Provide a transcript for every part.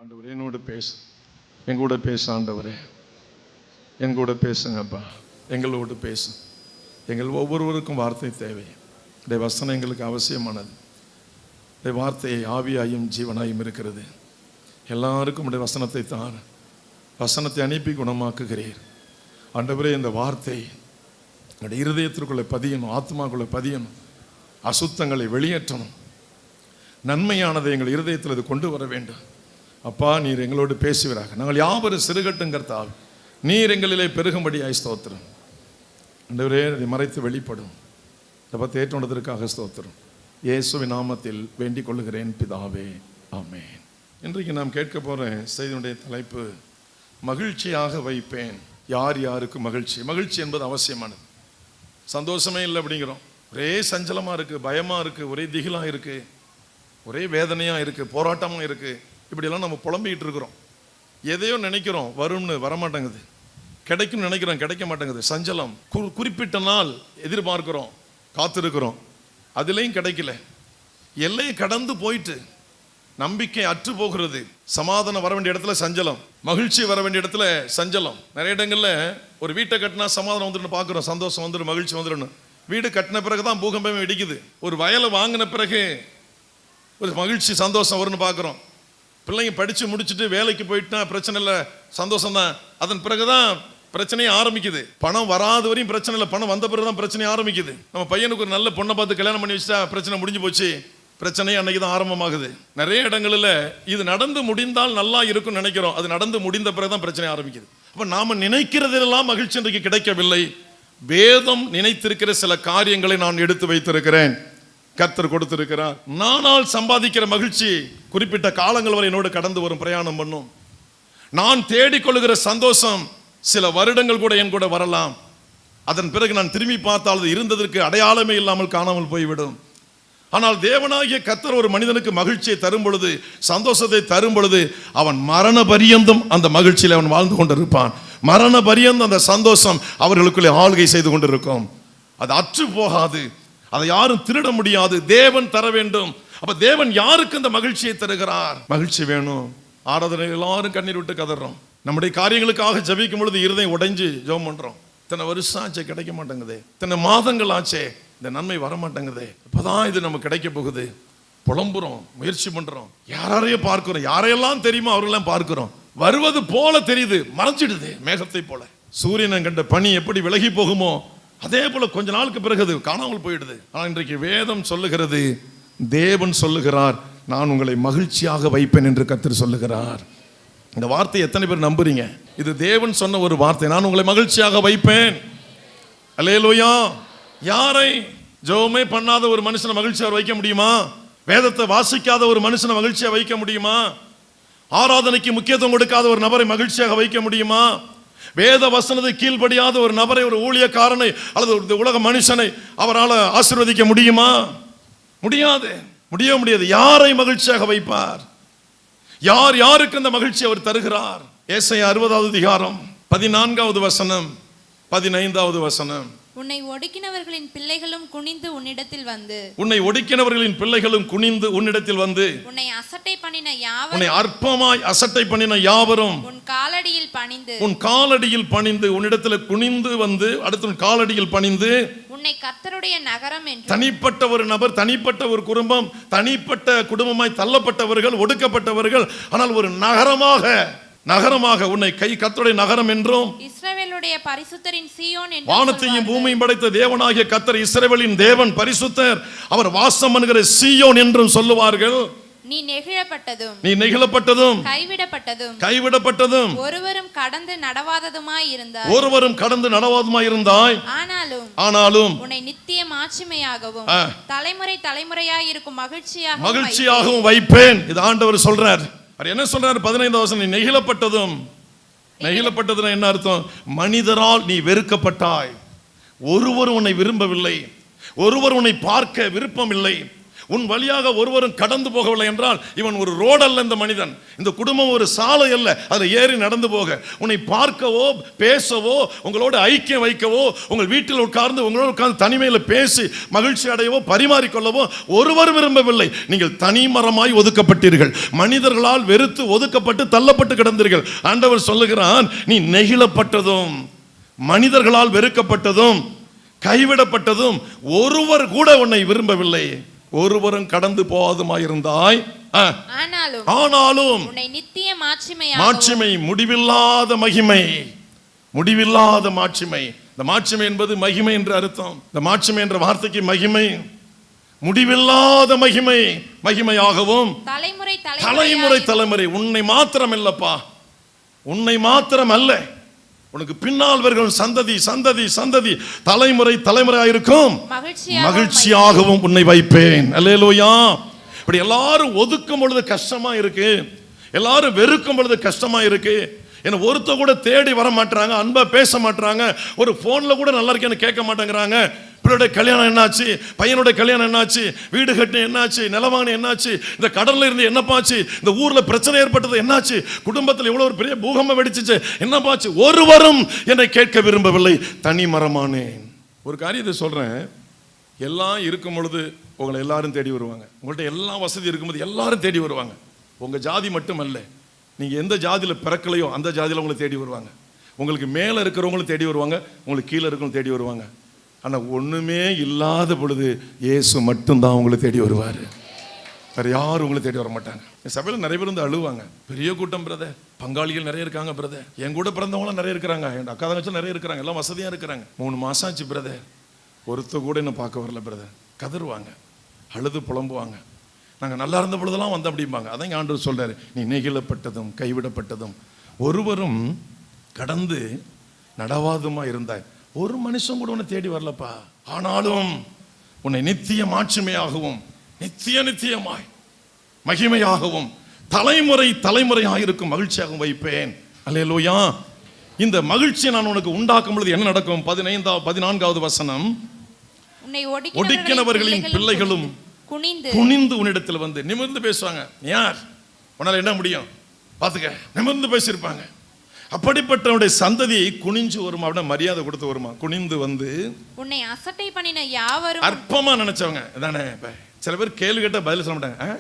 ஆண்டவரே என்னோட பேசு, எங்கூட பேசு ஆண்டவரே, எங்கூட பேசுங்கப்பா, எங்களோடு பேசு. எங்கள் ஒவ்வொருவருக்கும் வார்த்தை தேவை. இந்த வசனம் எங்களுக்கு அவசியமானது. இந்த வார்த்தை ஆவியாயும் ஜீவனாயும் இருக்கிறது. எல்லாருக்கும் உடைய வசனத்தை தான், வசனத்தை அனுப்பி குணமாக்குகிறீர் ஆண்டவரே. இந்த வார்த்தை என்னுடைய இருதயத்திற்குள்ளே பதியணும், ஆத்மாக்குள்ளே பதியணும், அசுத்தங்களை வெளியேற்றணும், நன்மையானதை எங்கள் இருதயத்தில் இது கொண்டு வர வேண்டும். அப்பா, நீர் எங்களோடு பேசுவீராக. நாங்கள் யாவரும் சிறுகட்டுங்கிறதால் நீர் எங்களிலே பெருகும்படியாய் ஸ்தோத்திரம் ஆண்டவரே. அதை மறைத்து வெளிப்படும் இதை பற்றி ஏற்றுவதற்காக ஸ்தோத்திரம். இயேசுவின் நாமத்தில் வேண்டிக் கொள்ளுகிறேன் பிதாவே, ஆமென். இன்றைக்கு நாம் கேட்க போகிற செய்தியுடைய தலைப்பு, மகிழ்ச்சியாக வைப்பேன். யார் யாருக்கு மகிழ்ச்சி? மகிழ்ச்சி என்பது அவசியமானது. சந்தோஷமே இல்லை அப்படிங்கிறோம். ஒரே சஞ்சலமாக இருக்குது, பயமாக இருக்குது, ஒரே திகிலாக இருக்குது, ஒரே வேதனையாக இருக்குது, போராட்டமாக இருக்குது. இப்படியெல்லாம் நம்ம புலம்பிக்கிட்டு இருக்கிறோம். எதையோ நினைக்கிறோம், வரும்னு வரமாட்டேங்குது. கிடைக்கும்னு நினைக்கிறோம், கிடைக்க மாட்டேங்குது. சஞ்சலம். குறிப்பிட்ட நாள் எதிர்பார்க்கிறோம், காத்திருக்கிறோம், அதுலேயும் கிடைக்கல. எல்லையை கடந்து போயிட்டு நம்பிக்கை அற்று போகிறது. சமாதானம் வர வேண்டிய இடத்துல சஞ்சலம், மகிழ்ச்சி வர வேண்டிய இடத்துல சஞ்சலம். நிறைய இடங்களில் ஒரு வீட்டை கட்டினா சமாதானம் வந்துடும் பார்க்குறோம், சந்தோஷம் வந்துடும், மகிழ்ச்சி வந்துடும். வீடு கட்டின பிறகு தான் பூகம்பமே இடிக்குது. ஒரு வயலை வாங்கின பிறகு ஒரு மகிழ்ச்சி சந்தோஷம் வரும்னு பார்க்குறோம். பிள்ளைங்க படித்து முடிச்சுட்டு வேலைக்கு போயிட்டா பிரச்சனை இல்லை, சந்தோஷம் தான். அதன் பிறகுதான் பிரச்சனையே ஆரம்பிக்குது. பணம் வராத வரையும் பிரச்சனை இல்லை, பணம் வந்த பிறகு தான் பிரச்சனை ஆரம்பிக்குது. நம்ம பையனுக்கு ஒரு நல்ல பொண்ணை பார்த்து கல்யாணம் பண்ணி வச்சுட்டா பிரச்சனை முடிஞ்சு போச்சு. பிரச்சனையே அன்னைக்கு தான் ஆரம்பமாகுது. நிறைய இடங்களில் இது நடந்து முடிந்தால் நல்லா இருக்கும்னு நினைக்கிறோம், அது நடந்து முடிந்த பிறகு தான் பிரச்சனை ஆரம்பிக்குது. அப்போ நாம் நினைக்கிறதெல்லாம் மகிழ்ச்சி இன்றைக்கு கிடைக்கவில்லை. வேதம் நினைத்திருக்கிற சில காரியங்களை நான் எடுத்து வைத்திருக்கிறேன், கர்த்தர் கொடுத்திருக்கிறார். நானால் சம்பாதிக்கிற மகிழ்ச்சி குறிப்பிட்ட காலங்கள் வரை என்னோடு கடந்து வரும், பிரயாணம் பண்ணும். நான் தேடிக்கொள்ளுகிற சந்தோஷம் சில வருடங்கள் கூட என் கூட வரலாம். அதன் பிறகு நான் திரும்பி பார்த்தால் அது இருந்ததற்கு அடையாளமே இல்லாமல் காணாமல் போய்விடும். ஆனால் தேவனாகிய கர்த்தர் ஒரு மனிதனுக்கு மகிழ்ச்சியை தரும் பொழுது, சந்தோஷத்தை தரும் பொழுது, அவன் மரண பரியந்தம் அந்த மகிழ்ச்சியில் அவன் வாழ்ந்து கொண்டிருப்பான். மரண பரியந்தம் அந்த சந்தோஷம் அவர்களுக்குள்ளே ஆளுகை செய்து கொண்டிருக்கும். அது அற்று போகாது, அதை யாரும் திருட முடியாது. தேவன் தர வேண்டும். அப்ப தேவன் யாருக்கு அந்த மகிழ்ச்சியை தருகிறார்? மகிழ்ச்சி வேணும். ஆராதனை எல்லாரும் கண்ணீர் விட்டு கதறோம். நம்முடைய காரியங்களுக்காக ஜெபிக்கும் பொழுது இருதயம் உடைஞ்சு ஜெபம் பண்றோம். இத்தனை வருஷம் ஆச்சே, கிடைக்க மாட்டேங்குது. இத்தனை மாதங்கள் ஆச்சே, இந்த நன்மை வர மாட்டேங்குது. இப்பதான் இது நமக்கு கிடைக்க போகுது. புலம்புறோம், முயற்சி பண்றோம், யாரையும் பார்க்கிறோம், யாரையெல்லாம் தெரியுமோ அவரெல்லாம் பார்க்கிறோம். வருவது போல தெரியுது, மறைஞ்சிடுது மேகத்தை போல. சூரியனை கண்ட பனி எப்படி விலகி போகுமோ அதே போல கொஞ்ச நாளுக்கு பிறகு அது காணாமல் போயிடுது. ஆனால் இன்றைக்கு வேதம் சொல்லுகிறது, தேவன் சொல்லுகிறார், நான் உங்களை மகிழ்ச்சியாக வைப்பேன் என்று கர்த்தர் சொல்லுகிறார். இந்த வார்த்தை எத்தனை பேர் நம்புறீங்க? இது தேவன் சொன்ன ஒரு வார்த்தை, நான் உங்களை மகிழ்ச்சியாக வைப்பேன். அல்லேலூயா. யாரை? ஜெபமே பண்ணாத ஒரு மனுஷனை மகிழ்ச்சியாக வைக்க முடியுமா? வேதத்தை வாசிக்காத ஒரு மனுஷனை மகிழ்ச்சியாக வைக்க முடியுமா? ஆராதனைக்கு முக்கியத்துவம் கொடுக்காத ஒரு நபரை மகிழ்ச்சியாக வைக்க முடியுமா? வேத வசனத்தை கீழ்படியாத ஒரு நபரை, ஒரு ஊழியக்காரனை அல்லது ஒரு உலக மனுஷனை அவரால் ஆசீர்வதிக்க முடியுமா? முடியாது, முடியாது. யாரை மகிழ்ச்சியாக வைப்பார்? யார் யாருக்கு அந்த மகிழ்ச்சி அவர் தருகிறார்? ஏசாயா 60வது அதிகாரம் 14வது வசனம், 15வது வசனம். உன்னை ஒடுக்கினவர்களின் பிள்ளைகளும் குனிந்து உன்னிடத்தில் வந்து, உன்னை ஒடுக்கினவர்களின் பிள்ளைகளும் குனிந்து உன்னிடத்தில் வந்து, உன்னை அசட்டை பண்ணின யாவரும், உன்னை அற்பமாய் அசட்டை பண்ணின யாவரும் உன் காலடியில் பணிந்து, உன் காலடியில் பணிந்து, உன்னிடத்தில் குனிந்து வந்து, அடுத்து உன் காலடியில் பணிந்து, உன்னை கர்த்தருடைய நகரம் என்று. தனிப்பட்ட ஒரு நபர், தனிப்பட்ட ஒரு குடும்பம், தனிப்பட்ட குடும்பமாய் தள்ளப்பட்டவர்கள், ஒடுக்கப்பட்டவர்கள், ஆனால் ஒரு நகரமாக உன்னை கர்த்தருடைய நகரம் என்றும், இஸ்ரவேலுடைய பரிசுத்தரின் சீயோன் என்றும், வானத்தையும் பூமியையும் படைத்த தேவனாகிய கர்த்தர் இஸ்ரவேலின் தேவன் பரிசுத்தர், அவர் வாசம் பண்ணுகிற சீயோன் என்றும் சொல்லுவார்கள். நீ நெகிழப்பட்டதும் கைவிடப்பட்டதும் ஒருவரும் கடந்து நடவாததுமாய் இருந்தாய். ஆனாலும் உன்னை நித்திய மாட்சிமையாகவும் தலைமுறை தலைமுறையாய் இருக்கும் மகிழ்ச்சியாகவும் வைப்பேன். இது ஆண்டவர் சொல்றார். என்ன சொல்றாரு? 15வது வசனம். நீ நெகிழப்பட்டதுன்னா என்ன அர்த்தம்? மனிதரால் நீ வெறுக்கப்பட்டாய். ஒருவர் உன்னை விரும்பவில்லை, ஒருவர் உன்னை பார்க்க விருப்பம் இல்லை, உன் வழியாக ஒருவரும் கடந்து போகவில்லை என்றால் இவன் ஒரு ரோடு அல்ல. இந்த மனிதன், இந்த குடும்பம் ஒரு சாலை அல்ல, அதில் ஏறி நடந்து போக, உன்னை பார்க்கவோ பேசவோ உங்களோட ஐக்கியம் வைக்கவோ, உங்கள் வீட்டில் உட்கார்ந்து உங்களோட உட்கார்ந்து தனிமையில் பேசி மகிழ்ச்சி அடையவோ பரிமாறிக்கொள்ளவோ ஒருவரும் விரும்பவில்லை. நீங்கள் தனிமரமாய் ஒதுக்கப்பட்டீர்கள், மனிதர்களால் வெறுத்து ஒதுக்கப்பட்டு தள்ளப்பட்டு கிடந்தீர்கள். ஆண்டவர் சொல்லுகிறான், நீ நெகிழப்பட்டதும் மனிதர்களால் வெறுக்கப்பட்டதும் கைவிடப்பட்டதும் ஒருவர் கூட உன்னை விரும்பவில்லை, ஒருவரும் கடந்து போவதுமாயிருந்தாய். ஆனாலும் நித்திய மாட்சிமை, முடிவில்லாத மகிமை, முடிவில்லாத மாட்சிமை. இந்த மாட்சிமை என்பது மகிமை என்று அர்த்தம். இந்த மாட்சிமை என்ற வார்த்தைக்கு மகிமை, முடிவில்லாத மகிமை, மகிமையாகவும் தலைமுறை உன்னை மாத்திரம் இல்லப்பா, உன்னை மாத்திரம் அல்ல, உனக்கு பின்னால் வருகிற சந்ததி சந்ததி சந்ததி தலைமுறை தலைமுறையாயிருக்கும் மகிழ்ச்சியாகவும் உன்னை வைப்பேன். அல்லேலூயா. இப்படி எல்லாரும் ஒதுக்கும் பொழுது கஷ்டமா இருக்கு, எல்லாரும் வெறுக்கும் பொழுது கஷ்டமா இருக்கு. என்ன ஒருத்த கூட தேடி வர மாட்டாங்க, அன்பா பேச மாட்டாங்க, ஒரு போன்ல கூட நல்லா இருக்கேன்னு கேட்க மாட்டேங்கிறாங்க. பிள்ளையுடைய கல்யாணம் என்னாச்சு, பையனுடைய கல்யாணம் என்னாச்சு, வீடு கட்டு என்னாச்சு, நிலவாணி என்னாச்சு, இந்த கடல்ல இருந்து என்னப்பாச்சு, இந்த ஊர்ல பிரச்சனை ஏற்பட்டது என்னாச்சு, குடும்பத்தில் இவ்வளவு ஒரு பெரிய பூகம்பம் வெடிச்சிச்சு என்னப்பாச்சு, ஒருவரும் என்னை கேட்க விரும்பவில்லை, தனி மரமானேன். ஒரு காரியத்தை சொல்றேன், எல்லாம் இருக்கும் பொழுது உங்களை எல்லாரும் தேடி வருவாங்க, உங்கள்கிட்ட எல்லா வசதி இருக்கும்போது எல்லாரும் தேடி வருவாங்க. உங்க ஜாதி மட்டும் அல்ல, நீங்க எந்த ஜாதியில பிறக்கலையோ அந்த ஜாதியில உங்களை தேடி வருவாங்க. உங்களுக்கு மேல இருக்கிறவங்களும் தேடி வருவாங்க, உங்களுக்கு கீழே இருக்கிறவங்க தேடி வருவாங்க. ஆனா ஒண்ணுமே இல்லாத பொழுது இயேசு மட்டும்தான் உங்களை தேடி வருவாரு, வேற யாரும் உங்களை தேடி வர மாட்டாங்க. என் சபையில நிறைய பேர் வந்து அழுவாங்க, பெரிய கூட்டம் பிரதர், பங்காளிகள் நிறைய இருக்காங்க பிரதர், என் கூட பிறந்தவங்களும் நிறைய இருக்கிறாங்க, என் அக்கா தங்கச்சி நிறைய இருக்கிறாங்க, எல்லாம் வசதியா இருக்கிறாங்க. 3 மாசம் ஆச்சு பிரதர், ஒருத்த கூட என்ன பார்க்க வரல பிரதர். கதறுவாங்க, அழுது புலம்புவாங்க. நாங்கள் நல்லா இருந்த பொழுதெல்லாம் வந்து அப்படிம்பாங்க. அதான் ஆண்டவர் சொல்றாரு, நீ நெகிழப்பட்டதும் கைவிடப்பட்டதும் ஒருவரும் கடந்து நடவாதுமா இருந்தாய், ஒரு மனுஷன் கூட உன்னை தேடி வரலப்பா. ஆனாலும் உன்னை நித்திய மாட்சிமையாகவும் நித்தியமாய் மகிமையாகவும் தலைமுறை தலைமுறையாயிருக்கும் மகிழ்ச்சியாகவும் வைப்பேன். அல்லேலூயா. இந்த மகிழ்ச்சியை நான் உனக்கு உண்டாக்கும் பொழுது என்ன நடக்கும்? 14வது வசனம், ஒடுக்கினவர்களின் பிள்ளைகளும் குனிந்து உன்னிடத்தில் வந்து நிமிர்ந்து பேசுவாங்க. யார் உன்னால என்ன முடியும் பாத்துக்க, நிமிர்ந்து பேசியிருப்பாங்க. அப்படிப்பட்டவனுடைய சந்ததியை குனிஞ்சு வருமா, அப்படின்னா மரியாதை கொடுத்து வருமா, குனிந்து வந்து உன்னை அசட்டை பண்ணின யாவரும் அற்பமா நினைச்சவங்க தானே. சில பேர் கேள்வி கேட்ட பதில் சொல்ல மாட்டாங்க,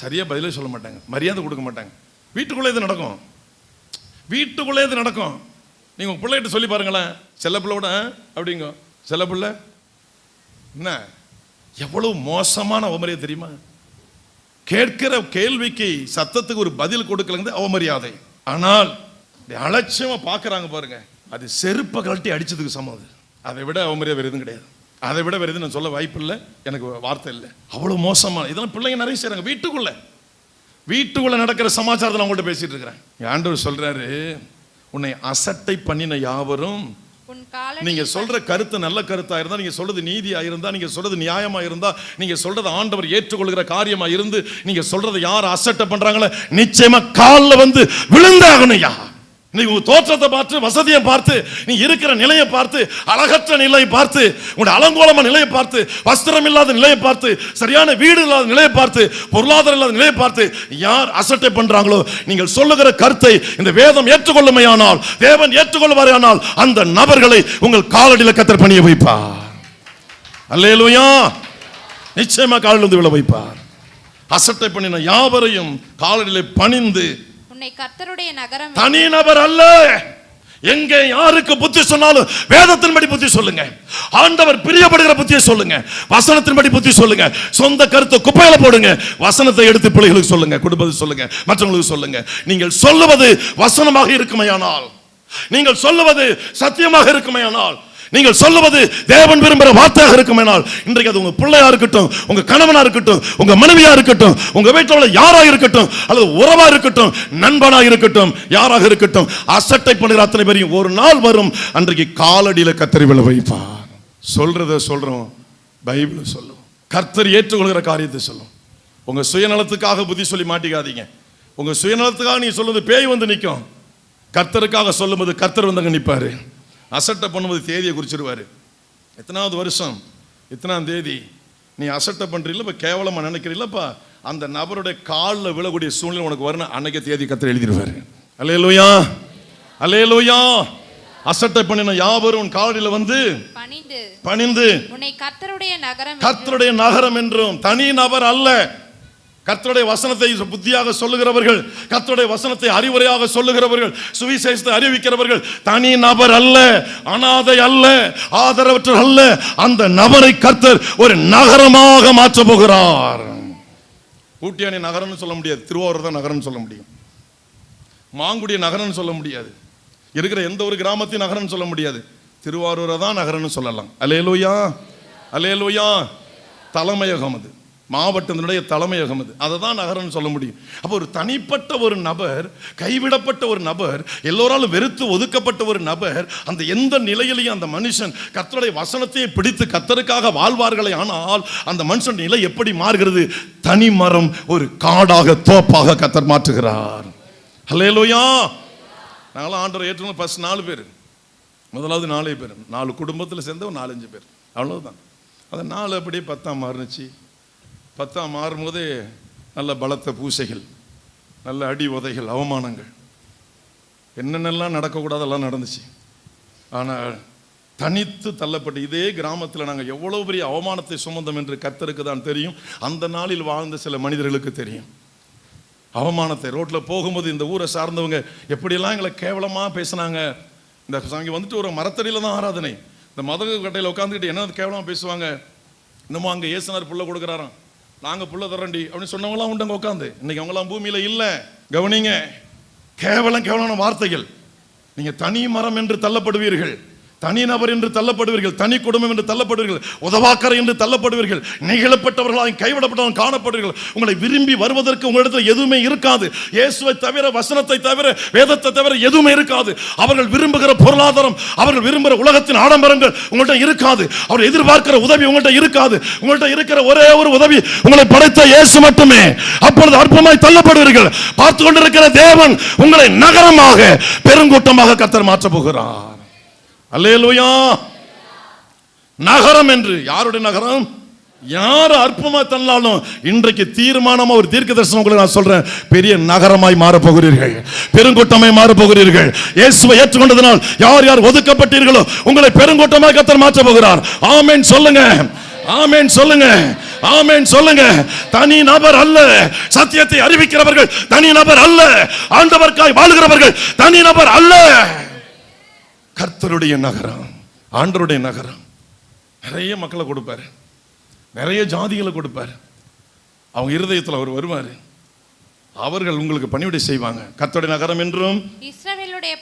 சரியா பதிலே சொல்ல மாட்டாங்க, மரியாதை கொடுக்க மாட்டாங்க. வீட்டுக்குள்ளே இது நடக்கும், வீட்டுக்குள்ளே இது நடக்கும். நீங்க உங்க பிள்ளைகிட்ட சொல்லி பாருங்களேன், செல்ல பிள்ளையோட அப்படிங்க, செல்ல பிள்ளை என்ன எவ்வளவு மோசமான அவமரியாதை தெரியுமா? கேட்கிற கேள்விக்கு சத்தத்துக்கு ஒரு பதில் கொடுக்கலங்க அவமரியாதை. ஆனால் அலட்சியமா பாக்குறாங்க பாருங்க, அது செருப்பை கழட்டி அடிச்சதுக்கு சமம். அதை விட அவமரியாதை வேறு எதுவும் கிடையாது, அதை விட வேறு எதுவும் நான் சொல்ல வாய்ப்பு இல்லை, எனக்கு வார்த்தை இல்லை. அவ்வளவு மோசமான இதெல்லாம் பிள்ளைங்க நிறைய செய்றாங்க. வீட்டுக்குள்ள நடக்கிற சமாச்சாரத்தை நான் உங்கள்கிட்ட பேசிட்டு இருக்கிறேன். ஆண்டவர் சொல்றாரு, உன்னை அசட்டை பண்ணின யாவரும், நீங்க சொல்ற கருத்து நல்ல கருத்தா இருந்தா, நீங்க சொல்றது நீதியா இருந்தா, நீங்க சொல்றது நியாயமா இருந்தா, நீங்க சொல்றது ஆண்டவர் ஏற்றுக்கொள்கிற காரியமா இருந்து, நீங்க சொல்றது யார் அசட்டை பண்றாங்களோ நிச்சயமா கால்ல வந்து விழுந்தாகணும்யா. நீ உங்க தோற்றத்தை பார்த்து, வசதியை பார்த்து, நீ இருக்கிற நிலையை பார்த்து, அழகற்ற நிலையை பார்த்து, உங்க அலங்கோலமான நிலையை பார்த்து, வஸ்திரம் இல்லாத நிலையை பார்த்து, சரியான வீடு இல்லாத நிலையை பார்த்து, பொருளாதாரம் இல்லாத நிலையை பார்த்து யார் அசட்டை பண்றாங்களோ, நீங்கள் சொல்லுகிற கருத்தை இந்த வேதம் ஏற்றுக்கொள்ளுமையானால், தேவன் ஏற்றுக்கொள்வாரானால், அந்த நபர்களை உங்கள் காலடியில் கர்த்தர் பணிய வைப்பார். அல்லேலூயா. நிச்சயமா காலில் வந்து விழ வைப்பார். அசட்டை பண்ணின யாவரையும் காலடியிலே பணிந்து, கர்த்தருடைய நகரம் தனி நபர் அல்ல, எங்க யாருக்கு புத்தி சொன்னாலும் வேதத்தின்படி புத்தி சொல்லுங்க, ஆண்டவர் பிரியப்படுகிற புத்தியை சொல்லுங்க, வசனத்தின்படி புத்தி சொல்லுங்க. சொந்த கருத்தை குப்பையில போடுங்க, வசனத்தை எடுத்து பிள்ளைகளுக்கு சொல்லுங்க, குடும்பத்துக்கு சொல்லுங்க, மற்றவங்களுக்கு சொல்லுங்க. நீங்கள் சொல்லுவது வசனமாக இருக்குமையானால், நீங்கள் சொல்லுவது சத்தியமாக இருக்குமையானால், நீங்கள் சொல்லுவது தேவன் விரும்புகிற வார்த்தையாக இருக்குமானால், இன்றைக்கு அது உங்க பிள்ளையா இருக்கட்டும், உங்க கணவனா இருக்கட்டும், உங்க மனைவியா இருக்கட்டும், உங்க வீட்டில் உள்ள யாராக இருக்கட்டும், அல்லது உறவா இருக்கட்டும், நண்பனா இருக்கட்டும், யாராக இருக்கட்டும், அசட்டை பண்ணுகிற அத்தனை பேரையும் ஒரு நாள் வரும், அன்றைக்கு காலடியில கத்தரி விழ வைப்பார். சொல்றத சொல்றோம், பைபிள் சொல்லும், கர்த்தர் ஏற்றுக்கொள்கிற காரியத்தை சொல்லும். உங்க சுயநலத்துக்காக புத்தி சொல்லி மாட்டிக்காதீங்க. உங்க சுயநலத்துக்காக நீ சொல்லுவது பேய் வந்து நிற்கும், கர்த்தருக்காக சொல்லும்போது கர்த்தர் வந்து நிற்பாரு. அசட்டை பண்ணும்போது தேதியை குறிச்சிடுவார், எத்தனாவது வருஷம், இத்தனாம் தேதி, நீ அசட்டை பண்றீங்களா, இப்போ கேவலமா நினைக்கிறீங்களப்பா, அந்த நபருடைய காலில் விழக்கூடிய சூழ்நிலை உனக்கு வரணும். அன்னைக்கு தேதி கர்த்தர் எழுதிடுவாரு. அல்லேலூயா, அல்லேலூயா. அசட்டை பண்ணின யாவரும் உன் காலில் வந்து பணிந்து உன்னை கர்த்தருடைய நகரம் என்றும், தனி நபர் அல்ல, கர்த்தருடைய வசனத்தை புத்தியாக சொல்லுகிறவர்கள், கர்த்தருடைய வசனத்தை அறிவுரையாக சொல்லுகிறவர்கள், சுவிசேஷத்தை அறிவிக்கிறவர்கள் தனி நபர் அல்ல, அனாதை அல்ல, ஆதரவற்ற அல்ல. அந்த நபரை கர்த்தர் ஒரு நகரமாக மாற்ற போகிறார். ஊட்டியானி நகரம்னு சொல்ல முடியாது, திருவாரூர் தான் நகரம்னு சொல்ல முடியும். மாங்குடிய நகரம்னு சொல்ல முடியாது, இருக்கிற எந்த ஒரு கிராமத்தையும் நகரம்னு சொல்ல முடியாது. திருவாரூரை தான் நகரம்னு சொல்லலாம். அல்லேலூயா, அல்லேலூயா. தலைமையகம் அது, மாவட்டத்தினுடைய தலைமையகம் அது, அதை தான் நகரம்னு சொல்ல முடியும். அப்போ ஒரு தனிப்பட்ட ஒரு நபர், கைவிடப்பட்ட ஒரு நபர், எல்லோராலும் வெறுத்து ஒதுக்கப்பட்ட ஒரு நபர், அந்த எந்த நிலையிலையும் அந்த மனுஷன் கர்த்தருடைய வசனத்தை பிடித்து கர்த்தருக்காக வாழ்வார்களே, ஆனால் அந்த மனுஷன் நிலை எப்படி மாறுகிறது? தனி மரம் ஒரு காடாக, தோப்பாக கர்த்தர் மாற்றுகிறார். அல்லேலூயா. நாங்களாம் ஆண்டவரை ஏற்றுக்கணும். ஃபர்ஸ்ட் 4 பேர், முதலாவது 4 பேர், 4 குடும்பத்தில் சேர்ந்த ஒரு 4-5 பேர், அவ்வளோதான். அது 4 அப்படியே 10 மாறுனுச்சு. 10 மாறும்போது நல்ல பலத்த பூசைகள், நல்ல அடி உதைகள், அவமானங்கள், என்னென்னலாம் நடக்கக்கூடாதெல்லாம் நடந்துச்சு. ஆனால் தனித்து தள்ளப்பட்டு இதே கிராமத்தில் நாங்கள் எவ்வளோ பெரிய அவமானத்தை சுமந்தோம் என்று கர்த்தருக்கு தான் தெரியும். அந்த நாளில் வாழ்ந்த சில மனிதர்களுக்கு தெரியும். அவமானத்தை ரோட்டில் போகும்போது இந்த ஊரை சார்ந்தவங்க எப்படியெல்லாம் எங்களை கேவலமாக பேசினாங்க. இந்த அங்கே வந்துட்டு ஒரு மரத்தடியில் தான் ஆராதனை, இந்த மதகு கட்டையில் உட்காந்துக்கிட்டு என்ன கேவலமாக பேசுவாங்க. இன்னமும் அங்கே ஏசுனார் புள்ள கொடுக்குறாராம், நாங்கள் புள்ள தரண்டி அப்படின்னு சொன்னவங்களாம் உண்டு அங்கே உட்காந்து. இன்னைக்கு அவங்களாம் பூமியில் இல்லை. கவனிங்க, கேவலமான வார்த்தைகள். நீங்கள் தனி மரம் என்று தள்ளப்படுவீர்கள், தனி நபர் என்று தள்ளப்படுவீர்கள், தனி குடும்பம் என்று தள்ளப்படுவீர்கள், உதவாக்கரை என்று தள்ளப்படுவீர்கள், நெகிழப்பட்டவர்களாக கைவிடப்பட்டவர்கள் காணப்படுவீர்கள். உங்களை விரும்பி வருவதற்கு உங்களிடத்தில் எதுவுமே இருக்காது. இயேசுவை தவிர, வசனத்தை தவிர, வேதத்தை தவிர எதுவுமே இருக்காது. அவர்கள் விரும்புகிற பொருளாதாரம், அவர்கள் விரும்புகிற உலகத்தின் ஆடம்பரங்கள் உங்கள்கிட்ட இருக்காது. அவர் எதிர்பார்க்கிற உதவி உங்கள்கிட்ட இருக்காது. உங்கள்கிட்ட இருக்கிற ஒரே ஒரு உதவி உங்களை படைத்த இயேசு மட்டுமே. அப்பொழுது அற்பமாய் தள்ளப்படுவீர்கள். பார்த்து கொண்டிருக்கிற தேவன் உங்களை நகரமாக, பெருங்கூட்டமாக கர்த்தர் மாற்ற போகிறார். அல்லேலூயா. நகரம் என்று, யாருடைய நகரம்? யார் அற்பமா தள்ளாலும் இன்றைக்கு தீர்மானமா ஒரு தீர்க்க தரிசனம் உங்களுக்கு நான் சொல்றேன், பெரிய நகரமாய் மாற போகிறீர்கள், பெருங்கூட்டமாய் மாற போகிறீர்கள். இயேசுவை ஏற்றுக்கொண்டதனால் யார் யார் ஒதுக்கப்பட்டீர்களோ உங்களை பெருங்கூட்டமாய் கர்த்தர் மாற்ற போகிறார். ஆமென் சொல்லுங்க, ஆமென் சொல்லுங்க, ஆமென் சொல்லுங்க. தனி நபர் அல்ல, சத்தியத்தை அறிவிக்கிறவர்கள் தனி நபர் அல்ல, ஆண்டவருக்காய் வாழுகிறவர்கள் தனி நபர் அல்ல. கர்த்தருடைய நகரம், ஆண்டவருடைய நகரம். நிறைய மக்களை கொடுப்பாரு, நிறைய ஜாதிகளை கொடுப்பாரு. அவங்க இருதயத்தில் அவர் வருவார், அவர்கள் உங்களுக்கு பணிவிடை செய்வாங்க. கர்த்தருடைய நகரம் என்றும் இஸ்ரவேலுடைய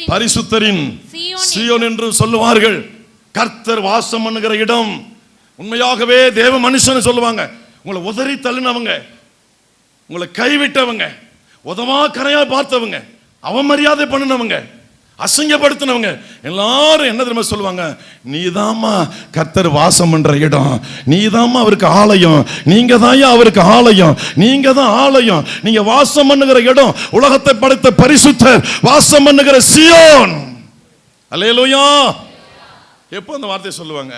பரிசுத்தரின் சீயோன் என்று சொல்லுவார்கள். கர்த்தர் வாசம் பண்ணுகிற இடம். உண்மையாகவே தேவ மனுஷன் சொல்லுவாங்க. உங்களை உதறி தள்ளினவங்க, உங்களை கைவிட்டவங்க, உதவா கரையா பார்த்தவங்க, அவமரியாதை பண்ணினவங்க, அசிங்கப்படுத்தினவங்க எல்லாரும் என்ன தெரியுமா சொல்லுவாங்க? நீதாம்மா கர்த்தர் வாசம் பண்ற இடம், நீதாம்மா அவருக்கு ஆலயம், நீங்க தான் அவருக்கு ஆலயம், நீங்க தான் ஆலயம், நீங்க வாசம் பண்ணுகிற இடம், உலகத்தை படைத்த பரிசுத்தர் வாசம் பண்ணுகிற சீயோன். அல்லேலூயா. எப்போ அந்த வார்த்தையை சொல்லுவாங்க?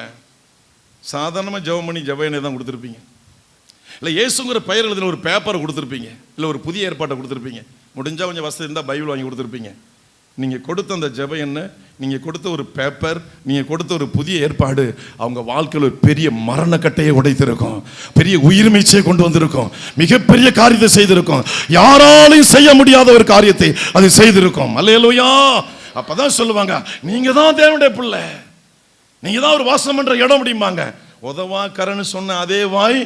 சாதாரணமா ஜெபம் பண்ணி ஜெபனை தான் கொடுத்துருப்பீங்க, இல்லை இயேசுங்கிற பெயர் எழுதின ஒரு பேப்பரை கொடுத்துருப்பீங்க, இல்லை ஒரு புதிய ஏற்பாட்டை கொடுத்துருப்பீங்க, முடிஞ்சால் கொஞ்சம் வசதி இருந்தால் பைபிள் வாங்கி கொடுத்துருப்பீங்க. நீங்கள் கொடுத்த அந்த ஜெபம் என்ன, நீங்கள் கொடுத்த ஒரு பேப்பர், நீங்கள் கொடுத்த ஒரு புதிய ஏற்பாடு அவங்க வாழ்க்கையில் ஒரு பெரிய மரணக்கட்டையை உடைத்திருக்கும், பெரிய உயிர்மீச்சையை கொண்டு வந்திருக்கும், மிகப்பெரிய காரியத்தை செய்திருக்கும், யாராலையும் செய்ய முடியாத ஒரு காரியத்தை அது செய்திருக்கும். அல்லேலூயா. அப்பதான் சொல்லுவாங்க, நீங்க தான் தேவனுடைய பிள்ளை, நீங்க தான் ஒரு வாசம் பண்ற இடம் அப்படிம்பாங்க. உதவா கரன்னு சொன்ன அதே வாய்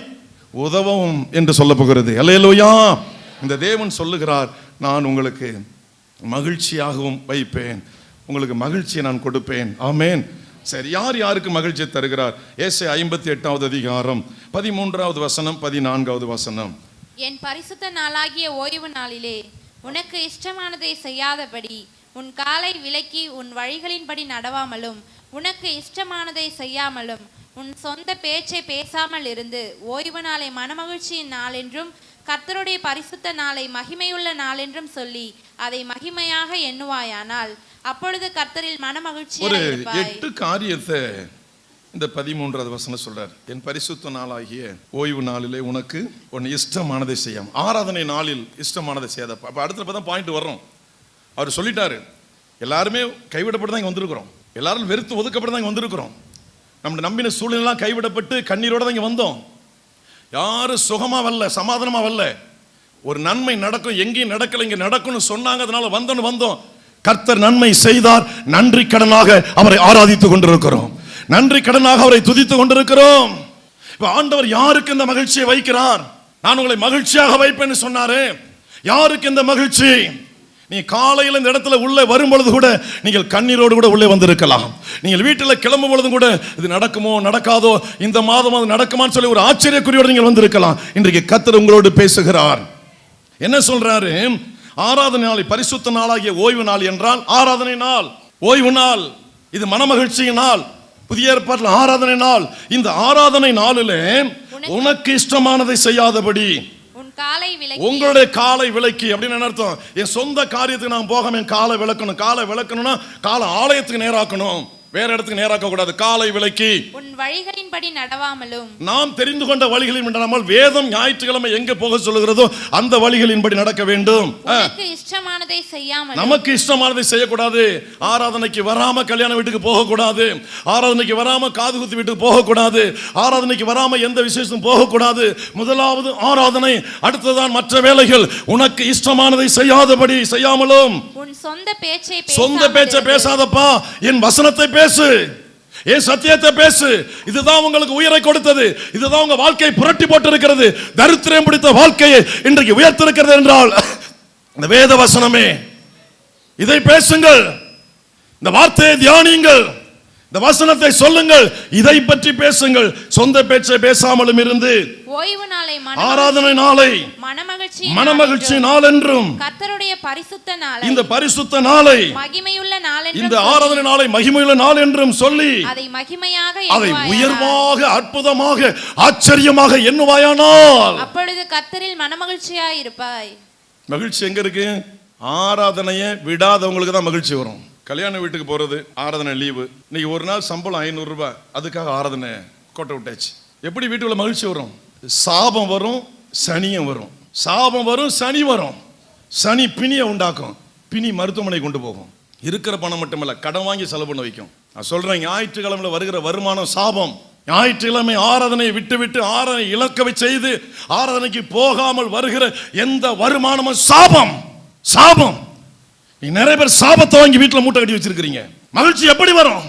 உதவும் என்று சொல்ல போகிறது. அல்லேலூயா. இந்த தேவன் சொல்லுகிறார், நான் உங்களுக்கு மகிழ்ச்சியாகவும் வைப்பேன், உங்களுக்கு மகிழ்ச்சியை நான் கொடுப்பேன். ஆமென். சரி, யார் யாருக்கு மகிழ்ச்சியை தருகிறார்? ஏசாயா 58வது அதிகாரம் 13வது வசனம் 14வது வசனம். என் பரிசுத்த நாளாகிய ஓய்வு நாளிலே உனக்கு இஷ்டமானதை செய்யாதபடி உன் காலை விலக்கி உன் வழிகளின்படி நடவாமலும் உனக்கு இஷ்டமானதை செய்யாமலும் உன் சொந்த பேச்சை பேசாமல் இருந்து ஓய்வு நாளை மனமகிழ்ச்சியின் நாள் என்றும் கர்த்தருடைய பரிசுத்த நாளை மகிமையுள்ள நாள் என்றும் சொல்லி அதை மகிமையாக எண்ணுவாயானால் அப்பொழுது கர்த்தரில் மனமகிழ்ச்சி. ஒரு 8 காரியத்தை இந்த 13வது வசனம் சொல்றார், என் பரிசுத்த நாளாகிய ஓய்வு நாளிலே உனக்கு உன் இஷ்டமானதை செய்யாம. ஆராதனை நாளில் இஷ்டமானதை செய்யாதப்பா. அப்ப அடுத்த தான் பாயிண்ட் வர்றோம். அவர் சொல்லிட்டாரு, எல்லாருமே கைவிடப்பட்டு தான் இங்க வந்திருக்கிறோம், எல்லாரும் வெறுத்து ஒதுக்கப்பட்டு தான் இங்க வந்திருக்கிறோம், நம்ம நம்பின சூழ்நிலாம் கைவிடப்பட்டு கண்ணீரோட தான் இங்க வந்தோம். யாரும் சுகமா வரல, சமாதானமா வரல. ஒரு நன்மை நடக்கும், எங்கேயும் நடக்கல, இங்க நடக்கும்னு சொன்னாங்க, அதனால வந்தோம். கர்த்தர் நன்மை செய்தார், நன்றி கடனாக அவரை ஆராதித்துக் கொண்டிருக்கிறோம், நன்றி கடனாக அவரை துதித்துக் கொண்டிருக்கிறோம். இப்ப ஆண்டவர் யாருக்கு இந்த மகிழ்ச்சியை வைக்கிறார்? நான் உங்களை மகிழ்ச்சியாக வைப்பேன்னு சொன்னாரு. யாருக்கு இந்த மகிழ்ச்சி? நீ காலையில் இந்த இடத்துல உள்ளே வரும் பொழுது கூட நீங்கள் கண்ணீரோடு கூட உள்ளே வந்திருக்கலாம். நீங்கள் வீட்டில் கிளம்பும் பொழுதும் கூட இது நடக்குமோ நடக்காதோ, இந்த மாதம் அது நடக்குமான்னு சொல்லி ஒரு ஆச்சரியக்குறியோடு நீங்கள் வந்திருக்கலாம். இன்றைக்கு கர்த்தர் உங்களோடு பேசுகிறார். என்ன சொல்றாரு? ஆராதனை நாள், பரிசுத்த நாளாகிய ஓய்வு நாள் என்றால் ஆராதனை நாள், ஓய்வு நாள், இது மனமகிழ்ச்சியின் நாள். புதிய ஏற்பாட்டில் ஆராதனை நாள். இந்த ஆராதனை நாளிலே உனக்கு இஷ்டமானதை செய்யாதபடி உங்களுடைய காலை விலக்கி. அப்படின்னு அர்த்தம், என் சொந்த காரியத்துக்கு நான் போகாம என் காலை விளக்கணும். காலை விளக்கணும்னா காலை ஆலயத்துக்கு நேராக்கணும், வேற இடத்துக்கு நேராக்க கூடாது. காலை விலக்கி உன் வழிகளின்படி நடவாமலும். நாம் தெரிந்து கொண்ட வழிகளில் நடவாமல், வேதம் ஞாயிற்றுக்கிழமை எங்க போக சொல்லுகிறதோ அந்த வழிகளின்படி நடக்க வேண்டும். நமக்கு இஷ்டமானதை செய்யாமல், நமக்கு இஷ்டமானதை செய்யக்கூடாது. ஆராதனைக்கு வராம கல்யாண வீட்டுக்கு போக கூடாது, ஆராதனைக்கு வராம காது குத்து வீட்டுக்கு போக கூடாது, ஆராதனைக்கு வராம எந்த விசேஷம் போக கூடாது. முதலாவது ஆராதனை, அடுத்ததான் மற்ற வேலைகள். உனக்கு இஷ்டமானதை செய்யாதபடி, செய்யாமலும். உன் சொந்த பேச்சை பேசாதப்பா, என் வசனத்தை பேசு, என் சத்தியத்தை பேசு. இதுதான் உங்களுக்கு உயிரை கொடுத்தது, இதுதான் உங்க வாழ்க்கையை புரட்டி போட்டு இருக்கிறது, தரித்திரம் பிடித்த வாழ்க்கையை இன்றைக்கு உயர்த்திருக்கிறது என்றால் இந்த வேத வசனமே. இதை பேசுங்கள், இந்த வார்த்தையை தியானியுங்கள், இந்த வசனத்தை சொல்லுங்கள், இதை பற்றி பேசுங்கள். சொந்த பேச்சை பேசாமலும் இருந்து ஓய்வு நாளை, ஆராதனை நாளை மனமகிழ்ச்சி நாள் என்றும், கர்த்தருடைய பரிசுத்த நாளை, இந்த பரிசுத்த நாளை, மகிமையுள்ள நாள் என்றும், இந்த ஆராதனை நாளை மகிமையுள்ள நாள் என்றும் சொல்லி அதை மகிமையாக, அதை உயர்வாக, அற்புதமாக, ஆச்சரியமாக எண்ணுவாயானால் அப்பொழுது கர்த்தரில் மனமகிழ்ச்சியாய் இருப்பாய். மகிழ்ச்சி எங்க இருக்கு? ஆராதனையை விடாதவங்களுக்கு தான் மகிழ்ச்சி வரும். கல்யாண வீட்டுக்கு போறது, ஆராதனை லீவு, இன்னைக்கு ஒரு நாள் சம்பளம் 500 ரூபாய், அதுக்காக ஆராதனை கோட்டை விட்டாச்சு. எப்படி வீட்டுக்குள்ள மகிழ்ச்சி வரும்? சாபம் வரும், சனியும் வரும். சாபம் வரும், சனி வரும். சனி பிணியை உண்டாக்கும், பிணி மருத்துவமனை கொண்டு போகும். இருக்கிற பணம் மட்டுமல்ல, கடன் வாங்கி செலவு பண்ண வைக்கும். நான் சொல்றேன், ஞாயிற்றுக்கிழமையில வருகிற வருமானம் சாபம். ஞாயிற்றுக்கிழமை ஆராதனையை விட்டு ஆராதனை இழக்கவை செய்து ஆராதனைக்கு போகாமல் வருகிற எந்த வருமானமும் சாபம். சாபம். நிறைய பேர் சாபத்தை வாங்கி வீட்டில் மூட்டை கட்டி வச்சிருக்கீங்க. மகிழ்ச்சி எப்படி வரும்?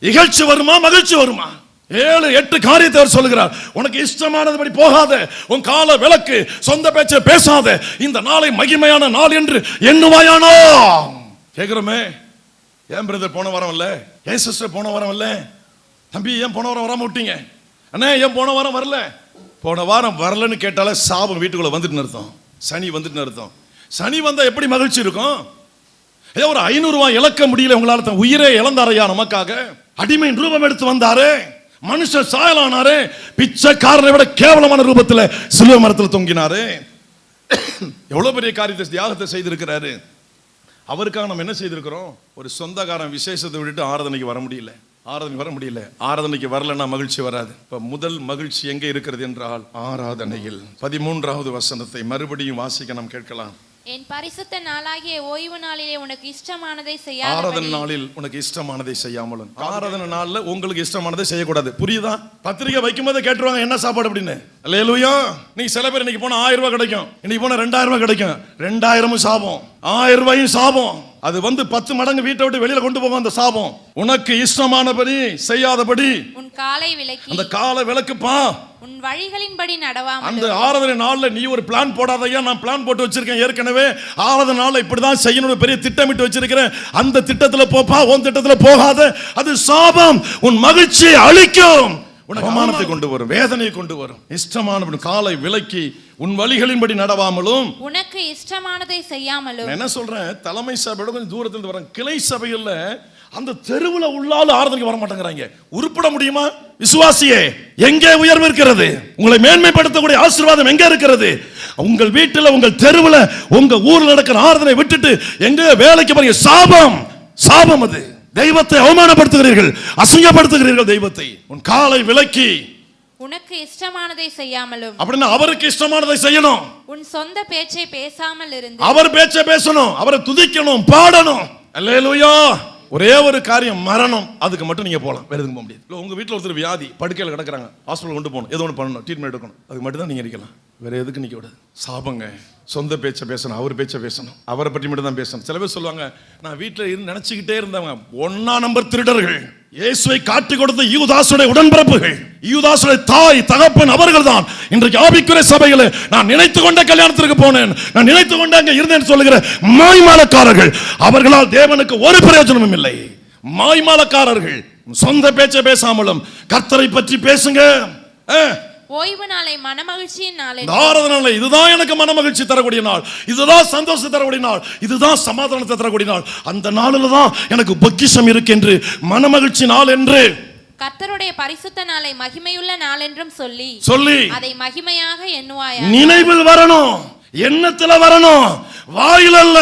இகழ்ச்சி வருமா, மகிழ்ச்சி வருமா? 7-8 காரியத்தை அவர் சொல்லுகிறார். உனக்கு இஷ்டமானதுபடி போகாத, உன் கால விளக்கு, சொந்த பேச்சை பேசாத, இந்த நாளை மகிமையான நாள் என்று எண்ணுவாயானோ. கேக்குறமே, ஏன் பிரதர் போன வாரம் இல்ல, ஏன் சிஸ்டர் போன வாரம் இல்ல, தம்பி ஏன் போன வாரம் வராம விட்டீங்க, அண்ணே ஏன் போன வாரம் வரல? போன வாரம் வரலன்னு கேட்டாலே சாபம் வீட்டுக்குள்ள வந்துட்டு அர்த்தம், சனி வந்துட்டு அர்த்தம். சனி வந்தா எப்படி மகிழ்ச்சி இருக்கும்? ஏதோ ஒரு 500 ரூபாய் இழக்க முடியல உங்களால, உயிரை இழந்தாரையா நமக்காக? அடிமையின் ரூபம் எடுத்து வந்தாரு, மனுஷன் சாயலானாரு, பிச்சைக்காரனை விட கேவலமான ரூபத்தில் சிலுவை மரத்தில் தொங்கினாரு. எவ்வளவு பெரிய காரியத்தை, தியாகத்தை செய்திருக்கிறாரு. அவருக்காக நம்ம என்ன செய்திருக்கிறோம்? ஒரு சொந்தக்காரன் விசேஷத்தை விட்டுட்டு ஆராதனைக்கு வர முடியல, ஆராதனைக்கு வரலன்னா மகிழ்ச்சி வராது. இப்ப முதல் மகிழ்ச்சி எங்கே இருக்கிறது என்றால் ஆராதனையில். 13வது வசனத்தை மறுபடியும் வாசிக்க நாம் கேட்கலாம். என் பரிசுத்த நாளாகிய ஓய்வு நாளிலே உனக்கு இஷ்டமானதை செய்யாதபடி. ஆராதனை நாளில் உனக்கு இஷ்டமானதை செய்யாமலும். ஆராதனை நாள்ல உங்களுக்கு இஷ்டமானதை செய்யக்கூடாது. புரியுதா? பத்திரிகை வைக்கும் போது கேட்டுருவாங்க என்ன சாப்பாடு அப்படின்னு. அல்லேலூயா. நீ சில பேர் இன்னைக்கு போனா 1000 ரூபாய் கிடைக்கும், இன்னைக்கு போனா 2000 ரூபாய் கிடைக்கும். 2000 சாபம், 1000 ரூபாயும் சாபம். அது 10 மடங்கு வீட்டை விட்டு வெளியில கொண்டு போகும் அந்த சாபம். உனக்கு இஷ்டமானபடி செய்யாதபடி உன் காலை விலக்கி, அந்த காலை விலக்குப்பா, உன் வழிகளின்படி நடவாமல். அந்த ஆராதனை நாள்ல நீ ஒரு பிளான் போடாதயா, நான் பிளான் போட்டு வச்சிருக்கேன் ஏற்கனவே. ஆராதனை நாள்ல இப்படிதான் செய்யணும், பெரிய திட்டமிட்டு வச்சிருக்கிறேன், அந்த திட்டத்துல போப்பா, உன் திட்டத்துல போகாத. அது சாபம், உன் மகிழ்ச்சியை அழிக்கும், உனக்கு அவமானத்தை கொண்டு வரும், வேதனையை கொண்டு வரும். இஷ்டமான காலை விலக்கி உன் வழிகளின்படி நடவாமலும், உனக்கு இஷ்டமானதை செய்யாமலும். என்ன சொல்றேன், தலைமை சபையோட கொஞ்சம் தூரத்துல வர கிளை சபைகள்ல அந்த தெருவுல உள்ளால ஆராதனைக்கு வர மாட்டேங்கிறாங்க. உருப்பட முடியுமா? விசுவாசியே, எங்கே உயர்வு இருக்கிறது? உங்களை மேன்மைப்படுத்தக்கூடிய ஆசீர்வாதம் எங்க இருக்கிறது? உங்கள் வீட்டில், உங்கள் தெருவில், உங்க ஊர்ல நடக்கிற ஆராதனை விட்டுட்டு எங்க வேலைக்கு போறீங்க? சாபம், சாபம். அது தெய்வத்தை அவமானப்படுத்துகிறீர்கள், அசிங்கப்படுத்துகிறீர்கள் தெய்வத்தை. உன் காலை விலக்கி உனக்கு இஷ்டமானதை செய்யாமலும். அப்படின்னா அவருக்கு இஷ்டமானதை செய்யணும். உன் சொந்த பேச்சை பேசாமல் இருந்து அவர் பேச்சை பேசணும், அவரை துதிக்கணும், பாடணும். அல்லேலூயா. ஒரே ஒரு காரியம், மரணம். அதுக்கு மட்டும் நீங்க போலாம், வேற எதுவும் போக முடியாது. உங்க வீட்டில் ஒருத்தர் வியாதி படுக்கையில் கிடக்குறாங்க, ஹாஸ்பிட்டல் கொண்டு போகணும், ஏதோ ஒன்று பண்ணணும், ட்ரீட்மெண்ட் எடுக்கணும், அதுக்கு மட்டும் தான் நீங்க இருக்கலாம். வேற எதுக்கு நிக்க விடாது. சாபங்க. சொந்த பேச்சை பேசணும், அவர் பேச்சை பேசணும், அவரை பற்றி மட்டும் தான் பேசணும். சில பேர் சொல்லுவாங்க, நான் வீட்டில் இருந்து நினைச்சுக்கிட்டே இருந்தவங்க 1ஆம் நம்பர் திருடர்கள். இயேசுவை காட்டி கொடுத்த யூதாசுடைய உடன்பிறப்புகள், யூதாசுடைய தாய் தகப்பன் அவர்கள் தான் இன்றைக்கு ஆவிக்குரிய சபைகளை நான் நினைத்து கொண்ட கல்யாணத்திற்கு போனேன், நான் நினைத்து கொண்ட அங்க இருந்தேன் சொல்லுகிற மாய்மாலக்காரர்கள். அவர்களால் தேவனுக்கு ஒரு பிரயோஜனமும் இல்லை. மாய்மாலக்காரர்கள். சொந்த பேச்சை பேசாமலும் கர்த்தரை பற்றி பேசுங்க. ஓய்வு நாளை மனமகிழ்ச்சியின் நாள். ஆராதனை இதுதான் எனக்கு மனமகிழ்ச்சி தரக்கூடிய நாள், இதுதான் சந்தோஷம் தரக்கூடிய நாள், இதுதான் சமாதானத்தை தரக்கூடிய நாள். அந்த நாளில் தான் எனக்கு பொக்கிஷம் இருக்கு என்று, மனமகிழ்ச்சி நாள் என்று. கர்த்தருடைய பரிசுத்த நாளை மகிமையுள்ள நாள் என்றும் சொல்லி அதை மகிமையாக எண்ணுவாயா. நினைவில் வரணும், எண்ணத்துல வரணும், வாயில் அல்ல,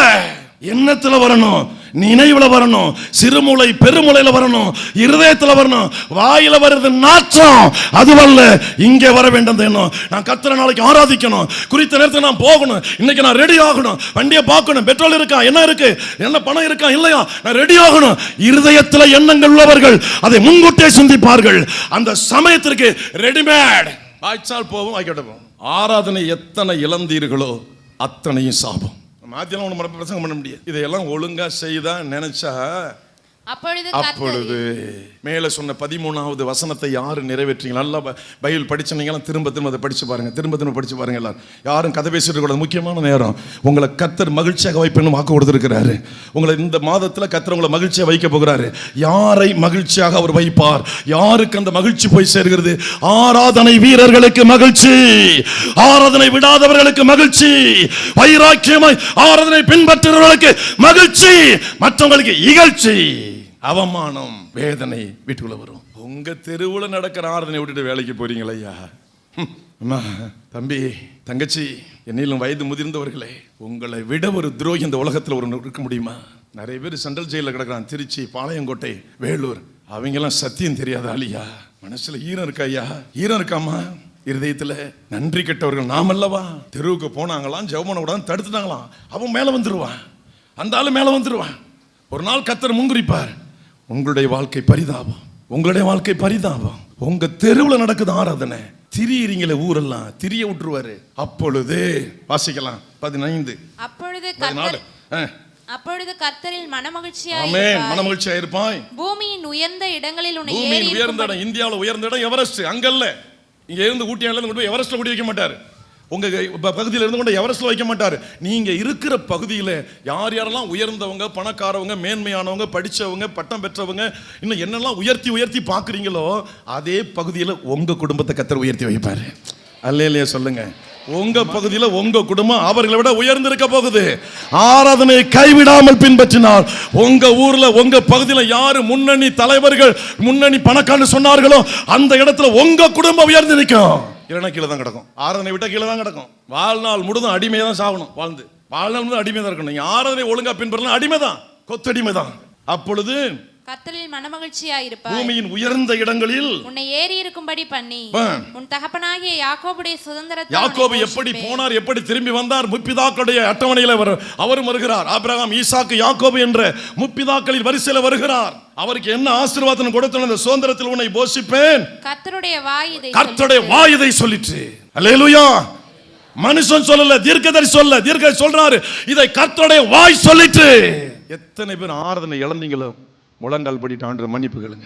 எண்ணத்துல வரணும், நினைவுல வரணும், சிறுமூளை பெருமூளையில வரணும், இருதயத்துல வரணும். வாயில வருது நாற்றம், அதுவல்ல, இங்கே வர வேண்டும் எண்ணம். நான் கர்த்தரை நாளைக்கு ஆராதிக்கணும், குறித்த நேரத்தில் நான் போகணும், இன்னைக்கு நான் ரெடி ஆகணும், வண்டியை பார்க்கணும், பெட்ரோல் இருக்கா, என்ன இருக்கு, என்ன பணம் இருக்கா இல்லையா, நான் ரெடி ஆகணும். இருதயத்துல எண்ணங்கள் உள்ளவர்கள் அதை முன்கூட்டியே சிந்திப்பார்கள். அந்த சமயத்திற்கு ரெடிமேட் வாய்ச்சால் போவோம், வாய்க்கிட்ட போவோம். ஆராதனை எத்தனை இழந்தீர்களோ அத்தனையும் சாபம். மாத்தியெல்லாம் ஒன்று பிரசங்கம் பண்ண முடியாது. இதையெல்லாம் ஒழுங்கா செய்தா நினைச்சா அப்பொழுது மேல சொன்ன 13வது வசனத்தை யாரு நிறைவேற்றீங்க? நல்லா பைபிள் படிச்சீங்கன்னா திரும்ப திரும்ப அதை படிச்சு பாருங்க, திரும்ப திரும்ப படிச்சு பாருங்க. எல்லாரும் யாரும் கதை பேசிட்டு கூடாது. முக்கியமான நேரம். உங்களை கர்த்தர் மகிழ்ச்சியாக வைப்பேன்னு வாக்கு கொடுத்திருக்கிறாரு. உங்களை இந்த மாதத்துல கர்த்தர் உங்களை மகிழ்ச்சியாக வைக்க போகிறாரு. யாரை மகிழ்ச்சியாக அவர் வைப்பார்? யாருக்கு அந்த மகிழ்ச்சி போய் சேர்கிறது? ஆராதனை வீரர்களுக்கு மகிழ்ச்சி, ஆராதனை விடாதவர்களுக்கு மகிழ்ச்சி, வைராக்கியமாய் ஆராதனை பின்பற்றுகிறவர்களுக்கு மகிழ்ச்சி, மற்றவங்களுக்கு இகழ்ச்சி, அவமானம், வேதனை வீட்டுக்குள்ள வரும். உங்க தெருவுல நடக்கிற ஆராதனை விட்டுட்டு வேலைக்கு போறீங்களா? அம்மா, தம்பி, தங்கச்சி, என்னிலும் வயது முதிர்ந்தவர்களே, உங்களை விட ஒரு துரோகி இந்த உலகத்தில் ஒரு இருக்க முடியுமா? நிறைய பேர் சென்ட்ரல் ஜெயிலில் கிடக்குறான். திருச்சி, பாளையங்கோட்டை, வேலூர். அவங்கெல்லாம் சத்தியம் தெரியாத ஆளியா? மனசுல ஈரம் இருக்கா ஐயா? ஈரம் இருக்காமா? இருதயத்துல நன்றி கெட்டவர்கள் நாம் அல்லவா? தெருவுக்கு போனாங்களாம், ஜெபம் கூட தடுத்துட்டாங்களாம். அவன் மேல வந்துருவான், அந்த ஆளு மேல வந்துருவான். ஒரு நாள் கர்த்தர் முன்குறிப்பார். உங்களுடைய வாழ்க்கை பரிதாபம், உங்களுடைய வாழ்க்கை பரிதாபம். உங்க தெருவில் நடக்குது ஆராதனை, திரியிறீங்களே ஊரெல்லாம், திரிய விட்டுருவாரு. அப்பொழுது வாசிக்கலாம் 15. அப்பொழுது கர்த்தரில் மனமகிழ்ச்சியா இருப்பாய். பூமியின் உயர்ந்த இடங்களில் உன்னை உயர்ந்த இடம், இந்தியாவில் உயர்ந்த இடம் எவரெஸ்ட். அங்கல்ல, இங்க இருந்து ஊட்டியால இருந்து கொண்டு போய் எவரெஸ்ட்ல கூட்டி வைக்க மாட்டாரு. உங்க பகுதியில் இருந்து கொண்டு எவரெஸ்ட்ல வைக்க மாட்டாரு. நீங்க இருக்கிற பகுதியில் யார் யாரெல்லாம் உயர்ந்தவங்க, பணக்காரவங்க, மேன்மையானவங்க, படிச்சவங்க, பட்டம் பெற்றவங்க, இன்னும் என்னெல்லாம் உயர்த்தி உயர்த்தி பாக்குறீங்களோ அதே பகுதியில் உங்க குடும்பத்தை கர்த்தர் உயர்த்தி வைப்பாரு. அல்லேலூயா சொல்லுங்க. உங்க பகுதியில் உங்க குடும்பம் அவர்களை விட உயர்ந்திருக்க போகுது. ஆராதனையை கைவிடாமல் பின்பற்றினால் உங்க ஊர்ல, உங்க பகுதியில் யாரு முன்னணி தலைவர்கள், முன்னணி பணக்காரன்னு சொன்னார்களோ அந்த இடத்துல உங்க குடும்பம் உயர்ந்து நிற்கும். இல்லைன்னா கீழே தான் கிடக்கும். ஆராதனை விட்டா கீழே தான் கிடக்கும். வாழ்நாள் முழுதும் அடிமையை தான் சாகணும். வாழ்ந்து வாழ்நாள் முழுதும் அடிமை தான் இருக்கணும். நீங்க ஆராதனை ஒழுங்கா பின்பற்றலாம், அடிமை தான், கொத்தடிமை தான். அப்பொழுது கர்த்தரில் மனமகிழ்ச்சியாய் இருப்பாய். பூமியின் உயர்ந்த இடங்களில் உன்னை ஏறி இருக்கும்படி பண்ணி உன் தகப்பனாகிய யாக்கோபுடைய சுதந்திரத்தை. யாக்கோபு எப்படி போனார், எப்படி திரும்பி வந்தார்? முற்பிதாக்களுடைய அட்டவணையில் அவரும் வருகிறார். ஆபிரகாம், ஈசாக்கு, யாக்கோபு என்ற முற்பிதாக்களின் வரிசையில் வருகிறார். அவருக்கு என்ன ஆசீர்வாதம் கொடுத்தன? அந்த சுதந்திரத்தில் உன்னை போஷிப்பேன். கர்த்தருடைய வாய் இதை சொல்லிட்டு. அல்லேலூயா. மனுஷன் சொல்லல, தீர்க்கதரிசி சொல்ல, தீர்க்கதரிசி சொல்றாரு, இதை கர்த்தருடைய வாய் சொல்லிட்டு. எத்தனை பேர் ஆராதனை இழந்தீங்களோ முழங்கால் படிட்டு ஆண்டு மன்னிப்பு கேளுங்க.